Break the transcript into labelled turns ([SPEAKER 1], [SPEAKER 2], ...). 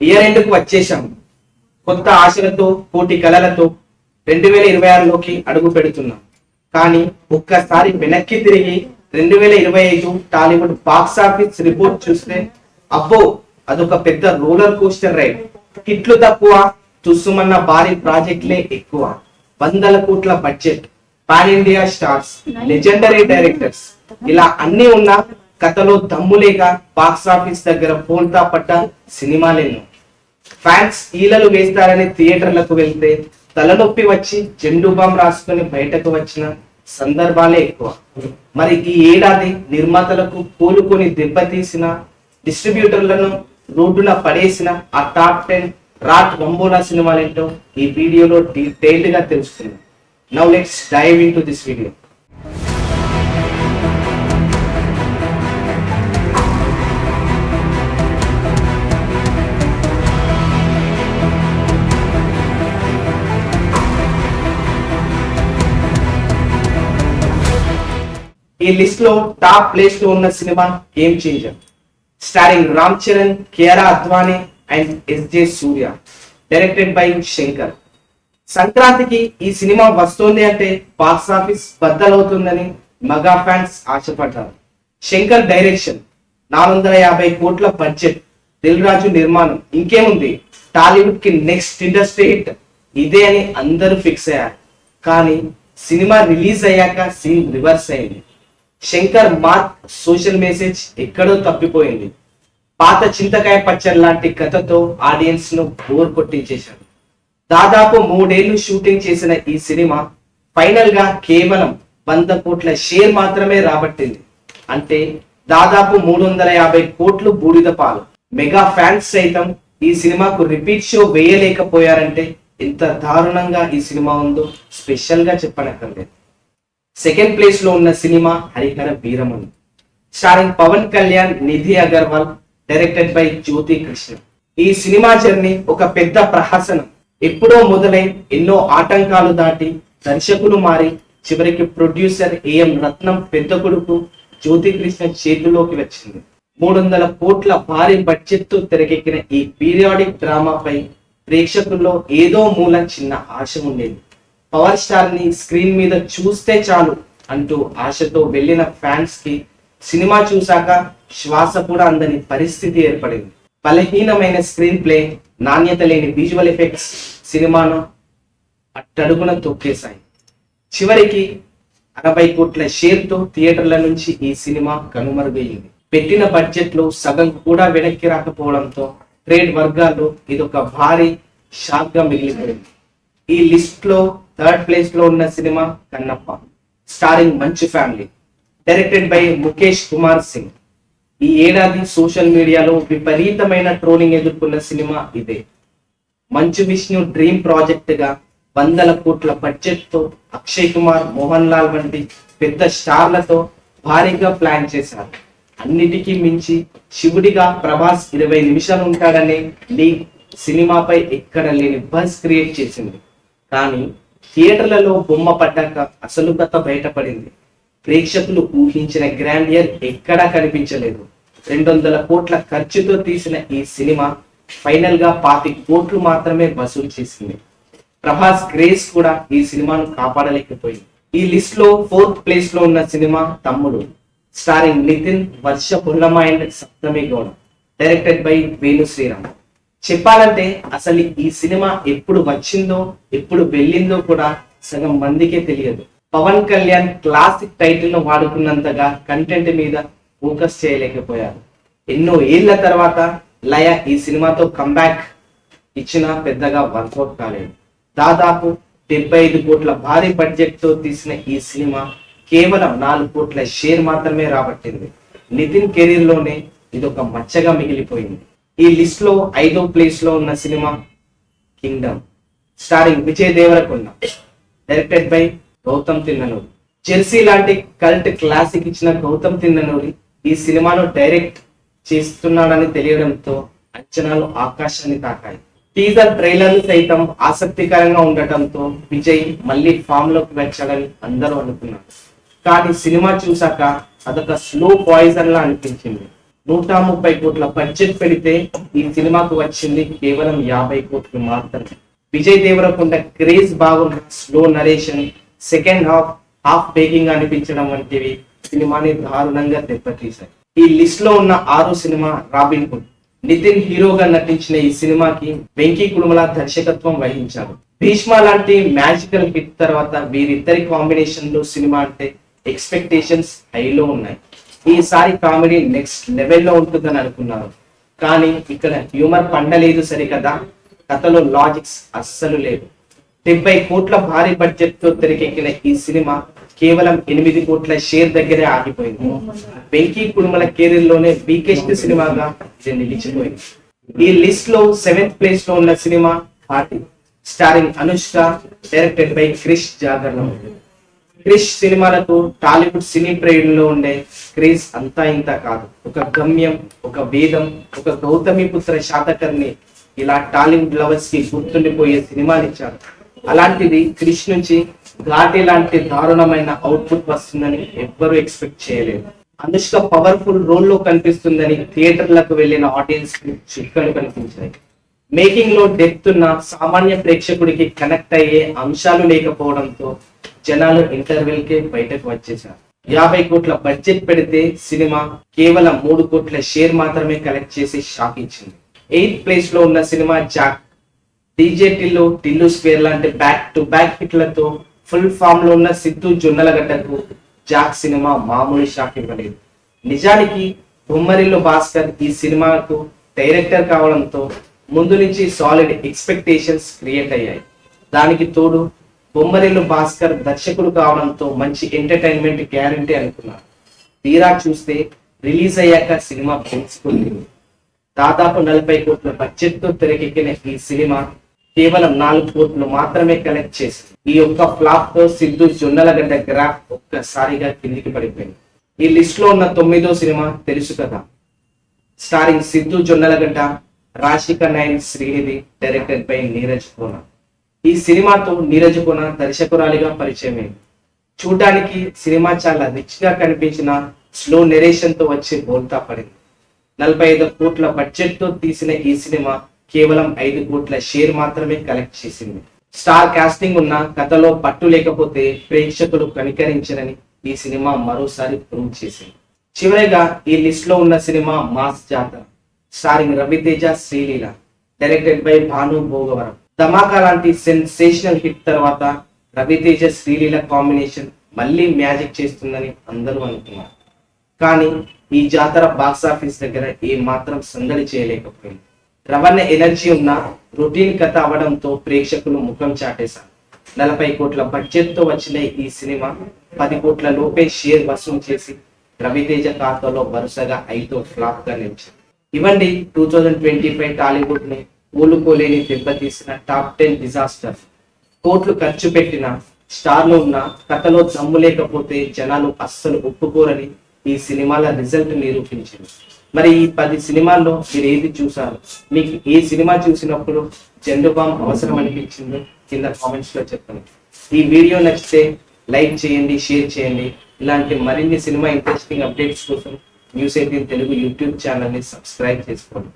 [SPEAKER 1] Year end కు వచ్చేసాము. కొత్త ఆశలతో కోటి కలలతో 2026లోకి అడుగు పెడుతున్నాం. కానీ ఒక్కసారి వెనక్కి తిరిగి 2025 టాలీవుడ్ బాక్స్ ఆఫీస్ రిపోర్ట్ చూస్తే అబ్బో అదొక పెద్ద రోలర్ కోస్టర్ రైడ్. హిట్లు తక్కువ, తుస్సుమన్న భారీ ప్రాజెక్టులే ఎక్కువ. 100 కోట్ల budget, pan India stars, legendary directors, ఇలా అన్ని ఉన్న కథలో దమ్ములేక బాక్స్ ఆఫీస్ దగ్గర పోల్తా పడ్డ సినిమాలెన్నో. ఫ్యాన్స్ ఈలలు వేస్తారని థియేటర్లకు వెళ్తే తలనొప్పి వచ్చి జెండు బామ్ రాసుకొని బయటకు వచ్చిన సందర్భాలే ఎక్కువ. మరి ఈ ఏడాది నిర్మాతలకు కోలుకొని దెబ్బతీసిన, డిస్ట్రిబ్యూటర్లను రోడ్డున పడేసిన ఆ టాప్ 10 రాట్ బంబోలా సినిమాలేంటో ఈ వీడియోలో డీటెయిల్డ్ గా తెలుసుకుందాం. Now let's dive into this video. ఈ లిస్ట్ లో టాప్ ప్లేస్ లో ఉన్న cinema game changer, starring Ram Charan, Kiara Advani and SJ Surya, directed by Shankar. సంక్రాంతికి ఈ సినిమా వస్తుంది అంటే బాక్స్ ఆఫీస్ బద్దలవుతుందని మెగా ఫ్యాన్స్ ఆశపడ్డారు. శంకర్ డైరెక్షన్, 450 కోట్ల బడ్జెట్, దిల్ రాజు నిర్మాణం, ఇంకేముంది టాలీవుడ్ కి నెక్స్ట్ ఇండస్ట్రీ హిట్ ఇదే అని అందరూ ఫిక్స్ అయ్యారు. కానీ సినిమా రిలీజ్ అయ్యాక సీన్ రివర్స్ అయింది. శంకర్ మార్క్ సోషల్ మెసేజ్ ఎక్కడో తప్పిపోయింది. పాత చింతకాయ పచ్చడి లాంటి కథతో ఆడియన్స్ ను బోర్ కొట్టించేశాడు. దాదాపు 3 ఏళ్లు షూటింగ్ చేసిన ఈ సినిమా ఫైనల్ గా కేవలం 100 కోట్ల షేర్ మాత్రమే రాబట్టింది. అంటే దాదాపు 350 కోట్లు బూడిద పాలు. మెగా ఫ్యాన్స్ సైతం ఈ సినిమాకు రిపీట్ షో వేయలేకపోయారంటే ఎంత దారుణంగా ఈ సినిమా ఉందో స్పెషల్ గా చెప్పనక్కర్లేదు. సెకండ్ ప్లేస్ లో ఉన్న cinema Harihara Veeramani, starring Pawan Kalyan, Nidhi Agarwal, directed by Jyothi Krishna. ఈ సినిమా జర్నీ ఒక పెద్ద ప్రహసనం. ఎప్పుడో మొదలై ఎన్నో ఆటంకాలు దాటి దర్శకులు మారి చివరికి ప్రొడ్యూసర్ ఏఎం రత్నం పెద్ద కొడుకు జ్యోతి కృష్ణ చేతిలోకి వచ్చింది. 300 కోట్ల భారీ బడ్జెట్ తో తెరకెక్కిన ఈ పీరియాడిక్ డ్రామాపై ప్రేక్షకుల్లో ఏదో మూల చిన్న ఆశ ఉండేది. పవర్ స్టార్ ని స్క్రీన్ మీద చూస్తే చాలు అంటూ ఆశతో వెళ్లిన ఫ్యాన్స్ కి సినిమా చూశాక శ్వాస కూడా అందని పరిస్థితి ఏర్పడింది. బలహీనమైన స్క్రీన్ ప్లే, నాణ్యత లేని విజువల్ ఎఫెక్ట్స్ సినిమాను అట్టడుగున తొక్కేశాయి. చివరికి 60 కోట్ల షేర్ తో థియేటర్ల నుంచి ఈ సినిమా కనుమరుగయ్యింది. పెట్టిన బడ్జెట్ లో సగం కూడా వెనక్కి రాకపోవడంతో ట్రేడ్ వర్గాల్లో ఇదొక భారీ షాక్ గా మిగిలిపోయింది. ఈ లిస్ట్ లో థర్డ్ ప్లేస్ లో ఉన్న సినిమా కన్నప్ప, స్టారింగ్ మంచు family, directed by Mukesh Kumar Singh. ఈ ఏడాది సోషల్ మీడియాలో విపరీతమైన ట్రోలింగ్ ఎదుర్కొన్న సినిమా ఇదే. మంచు విష్ణు డ్రీమ్ ప్రాజెక్ట్ గా 100 కోట్ల బడ్జెట్ తో అక్షయ్ కుమార్, మోహన్ లాల్ వంటి పెద్ద స్టార్లతో భారీగా ప్లాన్ చేశారు. అన్నిటికీ మించి శివుడిగా ప్రభాస్ 20 నిమిషాలు ఉంటాడనే లీక్ సినిమాపై ఎక్కడ లేని బజ్ క్రియేట్ చేసింది. కానీ థియేటర్లలో బొమ్మ పడ్డాక అసలు కథ బయటపడింది. ప్రేక్షకులు ఊహించిన గ్రాండియర్ ఎక్కడా కనిపించలేదు. 200 కోట్ల ఖర్చుతో తీసిన ఈ సినిమా ఫైనల్ గా 25 కోట్లు మాత్రమే వసూలు చేసింది. ప్రభాస్ గ్రేస్ కూడా ఈ సినిమాను కాపాడలేకపోయింది. ఈ లిస్ట్ లో 4th ప్లేస్ లో ఉన్న cinema Thammudu, starring Nithin, Varsha Pullama and Saptami Gowda, directed by Venu Sriram. చెప్పాలంటే అసలు ఈ సినిమా ఎప్పుడు వచ్చిందో ఎప్పుడు వెళ్ళిందో కూడా సగం మందికే తెలియదు. పవన్ కళ్యాణ్ క్లాసిక్ టైటిల్ ను వాడుకున్నంతగా కంటెంట్ మీద ఫోకస్ చేయలేకపోయారు. ఎన్నో ఏళ్ల తర్వాత లయ ఈ సినిమాతో కంబ్యాక్ ఇచ్చినా పెద్దగా వర్కౌట్ కాలేదు. దాదాపు 75 కోట్ల భారీ బడ్జెట్ తో తీసిన ఈ సినిమా కేవలం 4 కోట్ల షేర్ మాత్రమే రాబట్టింది. నితిన్ కెరీర్ లోనే ఇదొక మచ్చగా మిగిలిపోయింది. ఈ లిస్ట్ లో 5వ ప్లేస్ లో ఉన్న cinema Kingdom, starring Vijay Deverakonda, directed by Gautham Tinnanuri. Jersey లాంటి కల్ట్ క్లాసిక్ ఇచ్చిన గౌతమ్ తిన్ననూరి ఈ సినిమాను డైరెక్ట్ చేస్తున్నాడని తెలియడంతో అంచనాలు ఆకాశాన్ని తాకాయి. టీజర్ ట్రైలర్లు సైతం ఆసక్తికరంగా ఉండటంతో విజయ్ మళ్ళీ ఫామ్ లోకి వచ్చాడని అందరూ అనుకున్నారు. కానీ సినిమా చూసాక అదొక స్లో పాయిజన్ లా అనిపించింది. 130 కోట్ల బడ్జెట్ పెడితే ఈ సినిమాకు వచ్చింది కేవలం 50 కోట్లు మాత్రమే. విజయ్ దేవరకొండ క్రేజ్ బాగున్న slow narration, second half baking అనిపించడం వంటివి సినిమాని దారుణంగా దెబ్బతీశాయి. ఈ లిస్ట్ లో ఉన్న 6వ సినిమా రాబిన్ హుడ్. నితిన్ హీరోగా నటించిన ఈ సినిమాకి వెంకీ కుడుమల దర్శకత్వం వహించారు. భీష్మ లాంటి మ్యాజికల్ హిట్ తర్వాత వీరిద్దరి కాంబినేషన్ లో సినిమా అంటే ఎక్స్పెక్టేషన్స్ హైలో ఉన్నాయి. ఈసారి కామెడీ నెక్స్ట్ లెవెల్లో ఉంటుందని అనుకున్నారు, కానీ ఇక్కడ హ్యూమర్ పండలేదు సరికదా. కథలో లాజిక్స్ అస్సలు లేవు. 70 కోట్ల భారీ బడ్జెట్ తో తెరకెక్కిన ఈ సినిమా కేవలం 8 కోట్ల షేర్ దగ్గరే ఆగిపోయింది. వెంకీ కుడుమల కెరీర్ లోనే వీకెస్ట్ సినిమాగా ఇది నిలిచిపోయింది. ఈ లిస్ట్ లో 7th ప్లేస్ లో ఉన్న cinema party, starring Anushka, directed by Krish Jagarlam. Krish సినిమాలకు టాలీవుడ్ సినీ ప్రేయుల్లో ఉండే క్రేజ్ అంతా ఇంత కాదు. ఒక గమ్యం, ఒక వేదం, ఒక గౌతమిపుత్ర శాతకర్ణి ఇలా టాలీవుడ్ లవర్స్ కి గుర్తుండిపోయే సినిమాలు ఇచ్చారు. అలాంటిది క్రిష్ నుంచి ఘాటి లాంటి దారుణమైన అవుట్పుట్ వస్తుందని ఎవ్వరూ ఎక్స్పెక్ట్ చేయలేదు. అనుష్క పవర్ఫుల్ రోల్ లో కనిపిస్తుందని థియేటర్లకు వెళ్లిన ఆడియన్స్ కి చిక్కలు కనిపించాయి. మేకింగ్ లో డెప్త్ ఉన్న సామాన్య ప్రేక్షకుడికి కనెక్ట్ అయ్యే అంశాలు లేకపోవడంతో జనాలు ఇంటర్వెల్ కే బయటకు వచ్చేశారు. 50 కోట్ల బడ్జెట్ పెడితే సినిమా కేవలం 3 కోట్ల షేర్ మాత్రమే కలెక్ట్ చేసి షాక్ ఇచ్చింది. 8th ప్లేస్ లో ఉన్న cinema Jack. DJ Tillu square లాంటి బ్యాక్ టు బ్యాక్ హిట్లతో ఫుల్ ఫామ్ లో ఉన్న సిద్ధు జొన్నలగడ్డకు జాక్ సినిమా మామూలు షాక్ ఇవ్వలేదు. నిజానికి బొమ్మరిల్లు భాస్కర్ ఈ సినిమాకు డైరెక్టర్ కావడంతో ముందు నుంచి సాలిడ్ ఎక్స్పెక్టేషన్స్ క్రియేట్ అయ్యాయి. దానికి తోడు బొమ్మరిల్లు భాస్కర్ దర్శకుడు కావడంతో మంచి ఎంటర్టైన్మెంట్ గ్యారంటీ అనుకున్నారు. తీరా చూస్తే రిలీజ్ అయ్యాక సినిమా పెంచుకుంది. దాదాపు 40 కోట్ల బడ్జెట్ తో తెరకెక్కిన ఈ సినిమా కేవలం 4 కోట్లు మాత్రమే కలెక్ట్ చేసింది. ఈ ఒక్క ఫ్లాప్ తో సిద్ధు జొన్నలగడ్డ గ్రాఫ్ ఒక్కసారిగా కిందికి పడిపోయింది. ఈ లిస్ట్ లో ఉన్న 9వ సినిమా తెలుసు కదా, స్టారింగ్ సిద్ధు జొన్నలగడ్డ, రాశిక నైన్ శ్రీనిధి, డైరెక్టెడ్ బై నీరజ్ కోన. ఈ సినిమాతో నీరజ్ కోన దర్శకురాలిగా పరిచయమైంది. చూడడానికి సినిమా చాలా రిచ్ గా కనిపించిన స్లో నెరేషన్ తో వచ్చి బోల్తా పడింది. 45 కోట్ల బడ్జెట్ తో తీసిన ఈ సినిమా కేవలం 5 కోట్ల షేర్ మాత్రమే కలెక్ట్ చేసింది. స్టార్ కాస్టింగ్ ఉన్న కథలో పట్టు లేకపోతే ప్రేక్షకులు కనికరించరని ఈ సినిమా మరోసారి ప్రూవ్ చేసింది. చివరిగా ఈ లిస్ట్ లో ఉన్న cinema mass Jathara, starring Raviteja, Sreeleela, directed by Bhanu Bhogavaram. Dhamaka లాంటి సెన్సేషనల్ హిట్ తర్వాత రవితేజ శ్రీలీల కాంబినేషన్ మళ్ళీ మ్యాజిక్ చేస్తుందని అందరూ అనుకున్నారు. కానీ ఈ జాతర బాక్సాఫీస్ దగ్గర ఏ మాత్రం సందడి చేయలేకపోయింది. రవణ ఎనర్జీ ఉన్న రొటీన్ కథ అవడంతో ప్రేక్షకులు ముఖం చాటేశారు. 40 కోట్ల బడ్జెట్ తో వచ్చిన ఈ సినిమా 10 కోట్ల లోపే షేర్ వసూలు చేసి రవితేజ ఖాతాలో వరుసగా 5వ ఫ్లాప్ గా నిలిచింది. ఇవండి 2025 టాలీవుడ్ ని కోలుకోలేని దెబ్బతీసిన టాప్ 10 డిజాస్టర్. కోట్లు ఖర్చు పెట్టిన స్టార్లు ఉన్న కథలో దమ్ము లేకపోతే జనాలు అస్సలు ఒప్పుకోరని ఈ సినిమాల రిజల్ట్ నిరూపించింది. మరి ఈ 10 సినిమాల్లో మీరు ఏది చూసారు? మీకు ఏ సినిమా చూసినప్పుడు జెండు బామ్ అవసరం అనిపించిందో కింద కామెంట్స్ లో చెప్పండి. ఈ వీడియో నచ్చితే లైక్ చేయండి, షేర్ చేయండి. ఇలాంటి మరిన్ని సినిమా ఇంట్రెస్టింగ్ అప్డేట్స్ కోసం న్యూస్ 18 తెలుగు యూట్యూబ్ ఛానల్ ని సబ్స్క్రైబ్ చేసుకోండి.